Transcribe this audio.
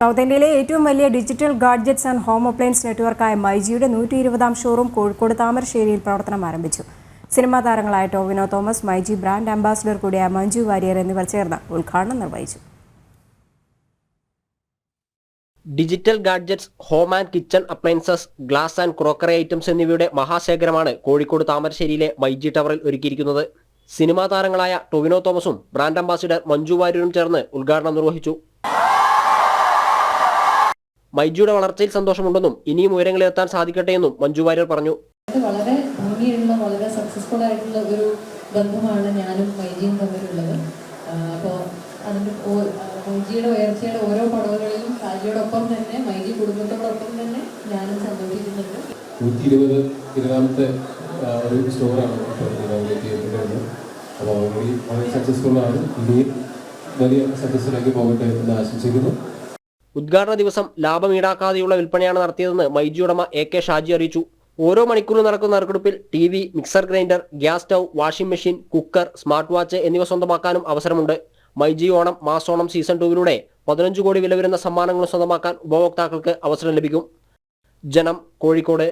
South ഇന്ത്യയിലെ ഏറ്റവും വലിയ digital gadgets and home appliance നെറ്റ്വർക്കായ മൈജിയുടെ 120-ാം ഷോറൂം കോഴിക്കോട് താമരശ്ശേരിയിൽ പ്രവർത്തനം ആരംഭിച്ചു. സിനിമാ താരങ്ങളായ ടോവിനോ തോമസ്, മൈജി ബ്രാൻഡ് അംബാസിഡർ കൂടിയായ മഞ്ജു വാര്യർ എന്നിവർ ചേർന്ന് ഉദ്ഘാടനം നിർവഹിച്ചു. Digital gadgets, home and kitchen appliances, glass and crockery items എന്നിവയുടെ മഹാശേഖരമാണ് കോഴിക്കോട് താമരശ്ശേരിയിലെ മൈജി ടവറിൽ ഒരുക്കിയിരിക്കുന്നത്. സിനിമാ താരങ്ങളായ ടോവിനോ തോമസും ബ്രാൻഡ് അംബാസിഡർ മഞ്ജു വാര്യരും ചേർന്ന് ഉദ്ഘാടനം നിർവഹിച്ചു. മൈജിയുടെ വളർച്ചയിൽ സന്തോഷമുണ്ടെന്നും ഇനിയും ഉയരങ്ങളിലെത്താൻ സാധിക്കട്ടെയെന്നും മഞ്ജു വാര്യർ പറഞ്ഞു. വളരെ ഭംഗിയുള്ള, വളരെ സക്സസ്ഫുൾ ആയിട്ടുള്ള ഒരു ബന്ധമാണ് ഞാനും മൈജിയും തമ്മിലുള്ളത്. അപ്പോൾ അതിൻ്റെ മൈജിയുടെ ഉയർച്ചയുടെ ഓരോ പടവുകളിലും ഷാജിയോടൊപ്പം തന്നെ, മൈജി കുടുംബത്തോടൊപ്പം തന്നെ ഞാനും സന്തോഷിക്കുന്നുണ്ട്. 120-ാമത്തെ ഒരു സ്റ്റോറാണ് ചെയ്തിട്ടുള്ളത്. അപ്പോൾ ഓൾറെഡി വളരെ സക്സസ്ഫുൾ ആണ്. ഇനിയും വലിയ സക്സസ്സിലേക്ക് പോകട്ടെ എന്ന് ആശംസിക്കുന്നു. ഉദ്ഘാടന ദിവസം ലാഭം ഈടാക്കാതെയുള്ള വിൽപ്പനയാണ് നടത്തിയതെന്ന് മൈജി ഉടമ AK ഷാജി അറിയിച്ചു. ഓരോ മണിക്കൂറിൽ നടക്കുന്ന നറുക്കെടുപ്പിൽ TV, mixer grinder, gas stove, washing machine, cooker, smart watch എന്നിവ സ്വന്തമാക്കാനും അവസരമുണ്ട്. മൈജി ഓണം, മാസോണം സീസൺ 2-ലൂടെ 15 കോടി വില വരുന്ന സമ്മാനങ്ങൾ സ്വന്തമാക്കാൻ ഉപഭോക്താക്കൾക്ക് അവസരം ലഭിക്കും. ജനം, കോഴിക്കോട്.